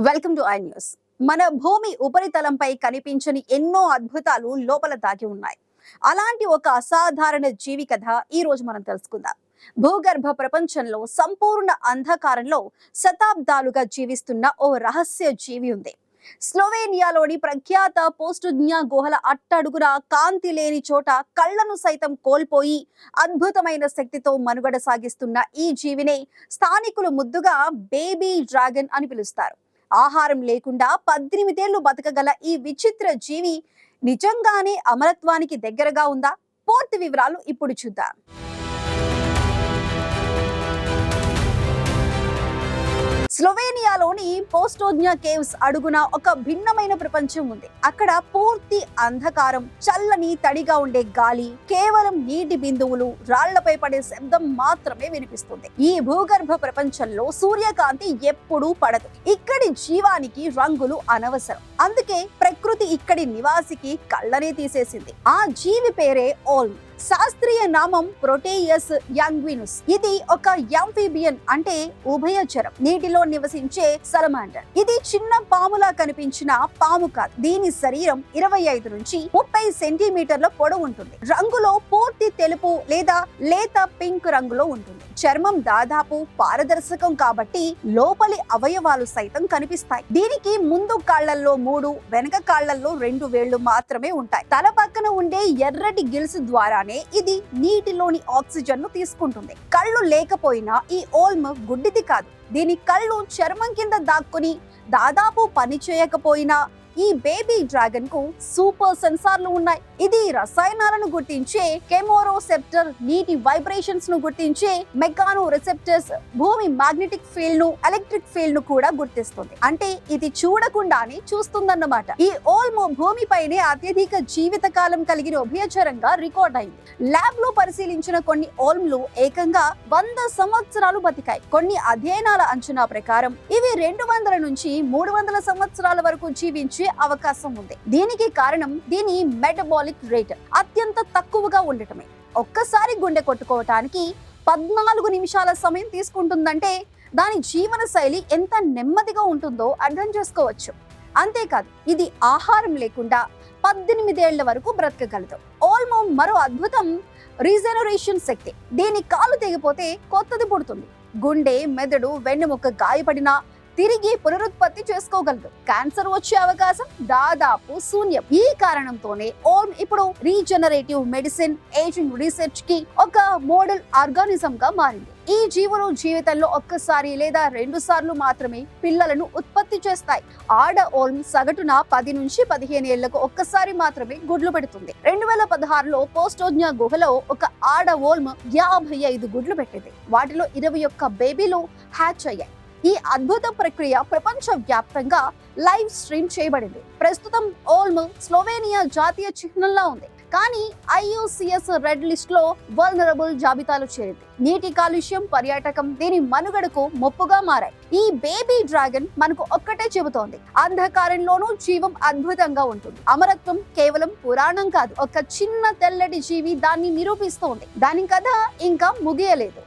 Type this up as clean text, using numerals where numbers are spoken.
Welcome to I news. మన భూమి ఉపరితలంపై కనిపించని ఎన్నో అద్భుతాలు లోపల దాగి ఉన్నాయి. అలాంటి ఒక అసాధారణ జీవి కథ ఈ రోజు మనం తెలుసుకుందాం. భూగర్భ ప్రపంచంలో సంపూర్ణ అంధకారంలో శతాబ్దాలుగా జీవిస్తున్న ఓ రహస్య జీవి ఉంది. స్లోవేనియాలోని ప్రఖ్యాత పోస్టుజ్ఞా గుహల అట్టడుగున కాంతి లేని చోట కళ్లను సైతం కోల్పోయి అద్భుతమైన శక్తితో మనుగడ సాగిస్తున్న ఈ జీవినే స్థానికులు ముద్దుగా బేబీ డ్రాగన్ అని పిలుస్తారు. ఆహారం లేకుండా 18 ఏళ్లు బతకగల ఈ విచిత్ర జీవి నిజంగానే అమరత్వానికి దగ్గరగా ఉందా? పూర్తి వివరాలు ఇప్పుడు చూద్దాం. స్లోవేనియాలోని పోస్టోజ్ఞా కేవ్స్ అడుగున ఒక భిన్నమైన ప్రపంచం ఉంది. అక్కడ పూర్తి అంధకారం, చల్లని తడిగా ఉండే గాలి, కేవలం నీటి బిందువులు, రాళ్లపై పడే శబ్దం మాత్రమే వినిపిస్తుంది. ఈ భూగర్భ ప్రపంచంలో సూర్యకాంతి ఎప్పుడూ పడదు. ఇక్కడి జీవానికి రంగులు అనవసరం. అందుకే ప్రకృతి ఇక్కడి నివాసికి కళ్ళనే తీసేసింది. ఆ జీవి పేరే ఓల్మ్. శాస్త్రీయ నామం ప్రొటేయస్ యాంగ్వినుస్. ఇది ఒక యాంఫీబియన్ అంటే ఉభయచరం, నీటిలో నివసించే సలమాండర్. ఇది చిన్న పాములా కనిపించిన పాము కాదు. దీని శరీరం 25 నుంచి 30 సెంటీమీటర్ల పొడవు ఉంటుంది. రంగులో పూర్తి తెలుపు లేదా లేత పింక్ రంగులో ఉంటుంది. చర్మం దాదాపు పారదర్శకం కాబట్టి లోపలి అవయవాలు సైతం కనిపిస్తాయి. దీనికి ముందు కాళ్లల్లో 3, వెనక కాళ్లల్లో 2 వేళ్లు మాత్రమే ఉంటాయి. తల పక్కన ఉండే ఎర్రటి గిల్స్ ద్వారానే ఇది నీటిలోని ఆక్సిజన్ ను తీసుకుంటుంది. కళ్ళు లేకపోయినా ఈ ఓల్మ్ గుడ్డిది కాదు. దీని కళ్ళు చర్మం కింద దాక్కుని దాదాపు పని చేయకపోయినా ఈ బేబీ డ్రాగన్ కు సూపర్ సెన్సార్లు ఉన్నాయి. ఇది రసాయనాలను గుర్తించే కెమోరోసెప్టర్, నీటి వైబ్రేషన్స్ ను గుర్తించే మెకానో రిసెప్టర్స్, భూమి మ్యాగ్నెటిక్ ఫీల్డ్ ను, ఎలక్ట్రిక్ ఫీల్డ్ ను కూడా గుర్తిస్తుంది. అంటే ఇది చూడకుండానే చూస్తుందన్నమాట. ఈ ఓల్మ్ భూమిపైనే అత్యధిక జీవిత కాలం కలిగిన ఉభయచరంగా రికార్డ్ అయింది. ల్యాబ్ లో పరిశీలించిన కొన్ని ఓల్మ్లు ఏకంగా 100 సంవత్సరాలు బతికాయి. కొన్ని అధ్యయనాల అంచనా ప్రకారం ఇవి 200 నుంచి 300 సంవత్సరాల వరకు జీవించే అవకాశం ఉంది. దీనికి కారణం దీని మెటబాలిక్ రేట్ అత్యంత తక్కువగా ఉండటమే. ఒక్కసారి గుండె కొట్టుకోవటానికి 14 నిమిషాల సమయం తీసుకుంటుందంటే దాని జీవన శైలి ఎంత నెమ్మదిగా ఉంటుందో అర్థం చేసుకోవచ్చు. అంతేకాదు, ఇది ఆహారం లేకుండా 18 ఏళ్ల వరకు బ్రతకగలదు. ఓల్మో మరో అద్భుతం రీజనరేషన్ శక్తి. దీని కాలు తెగిపోతే కొత్తది పుడుతుంది. గుండె, మెదడు, వెన్నెముక గాయపడినా తిరిగి పునరుత్పత్తి చేసుకోగలదు. క్యాన్సర్ వచ్చే అవకాశం దాదాపు శూన్యం. ఈ కారణంతోనే ఓల్మ్ ఇప్పుడు రీజనరేటివ్ మెడిసిన్, ఏజింగ్ రీసెర్చ్ కి ఒక మోడల్ ఆర్గానిజం గా మారింది. ఈ జీవులు జీవితంలో ఒక్కసారి లేదా 2 సార్లు మాత్రమే పిల్లలను ఉత్పత్తి చేస్తాయి. ఆడ ఓల్మ్ సగటున 10 నుంచి 15 ఏళ్లకు ఒక్కసారి మాత్రమే గుడ్లు పెడుతుంది. 2016లో పోస్టోజ్ఞా గుహలో ఒక ఆడ ఓల్మ్ 55 గుడ్లు పెట్టింది. వాటిలో 21 బేబీలు హ్యాచ్ అయ్యాయి. ఈ అద్భుత ప్రక్రియ ప్రపంచ వ్యాప్తంగా లైవ్ స్ట్రీమ్ చేయబడింది. ప్రస్తుతం ఓల్మ్ స్లోవేనియా జాతీయ చిహ్నంలా ఉంది. కానీ IUCN రెడ్ లిస్ట్ లో వల్నరబుల్ జాబితాలో చేరింది. నీటి కాలుష్యం, పర్యాటకం దీని మనుగడకు ముప్పుగా మారాయి. ఈ బేబీ డ్రాగన్ మనకు ఒక్కటే చెబుతోంది: అంధకారంలోనూ జీవం అద్భుతంగా ఉంటుంది. అమరత్వం కేవలం పురాణం కాదు, ఒక చిన్న తెల్లటి జీవి దాన్ని నిరూపిస్తోంది. దాని కథ ఇంకా ముగియలేదు.